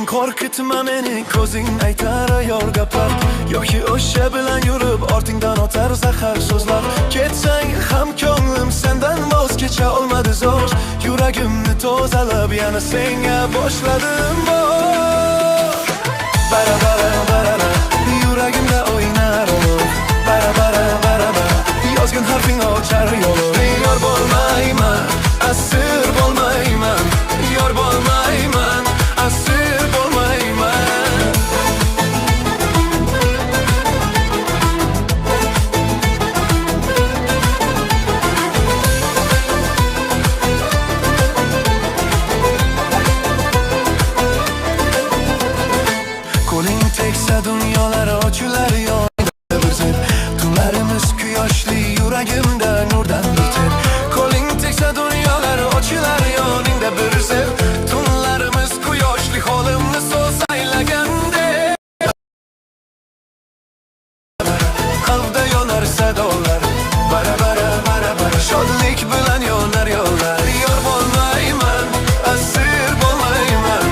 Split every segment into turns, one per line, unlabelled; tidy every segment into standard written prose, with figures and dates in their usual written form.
Korkutma meni, ko'zing aytar ayyor gaplar yoki o'sha bilan yurib ortingdan o'tar zahar so'zlar. Ketsang ham ko'nglim sendan voz kecha olmadi zo'r. Yuragimni tozalab yana senga boshladim bor. Bara bara bara yuragimda o'ynar ol. Bara bara bara yozgin harfing ochar yo'l. Yor bo'lmayman, asir bo'lmayman. Yor bo'lmayman, asir bo'lmayman. Qo'ling tegsa dunyolar ochilar yonida bir zeb. Tunlarimiz quyoshli, yuragimda nurdan bir teb. Qo'ling tegsa dunyolar ochilar yoningda bir zeb. Tunlarimiz quyoshli, holimni so'z aylaganda qalbda yonar sadolar. Bara bara bara bara shodlik bilan yonar yo'llar. Yor bo'lmayman, asir bo'lmayman.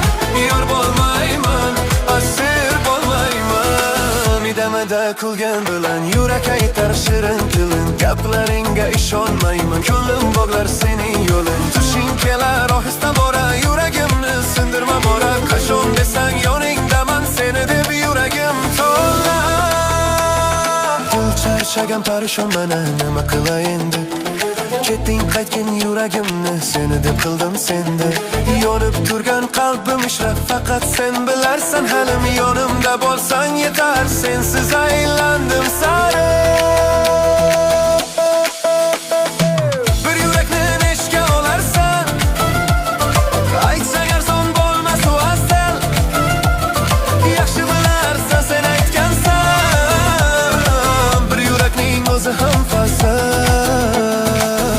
Yor bo'lmayman, asir bo'lmayman. Midamada kulgan bilan yurak aytar shirin tilin. Gaplaringga ishonmayman, ko'nglim bog'lar sening yo'lin. Tushing kelar ohista bora, yuragimni sindirma bora. Qachon desang yoningdaman, seni deb yuragim to'la. Dil charchagan parishon mana, nima qilay endi? Ketding qaytgin yuragimni, seni deb qildim senda. Yonib turgan qalbim ishrab, faqat sen bilarsan halim. Yonimda bo'lsang yetar, sensiz aylandim sari. Bir yurakni nechga olarsan? Aytsang arzon bo'lmas u asal. Yaxshi bilarsan sen aytgansan. Bir yurakning o'zi ham fasal.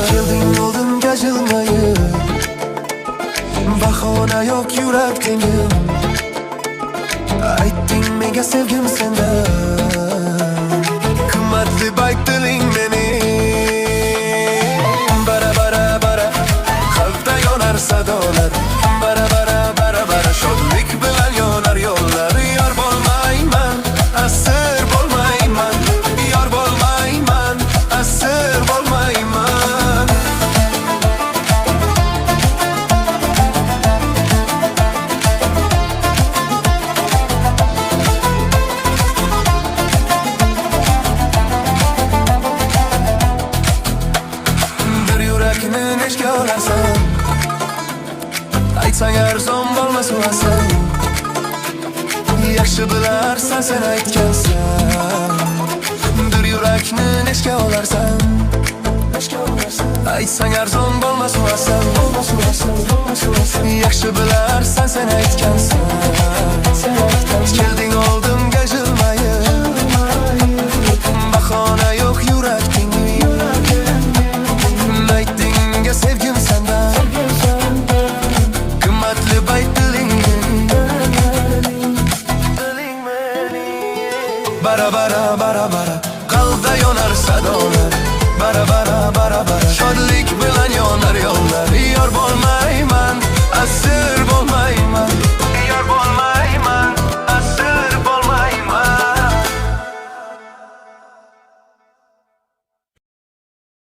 Kelding oldimga jilmayib, bahona yo'q yurak tengim. Aytding menga sevgim sendan, qimmatli baytiling meni. Bara bara bara qalbda yonar sadolar. Bara bara bara bara shodlik bilan yonar yo'llar. Yor bo'lmayman, asir bo'lmayman. Yor bo'lmayman, asir bo'lmayman. Bir yurakni nechga olarsan? Aytsang arzon bo'lmas u asal. Yaxshi bilarsan sen aytgansan. Bir yurakni nechga olarsan? Aytsang arzon bo'lmas u asal. Yaxshi bilarsan sen aytgansan. Kelding oldimga jilmayib, bahona yo'q yurak tengim. Aytding sevgim sendan, qimmatli baytiling meni. Bara bara bara bara qalbda yonar sadolar. Bara bara bara bara shodlik bilan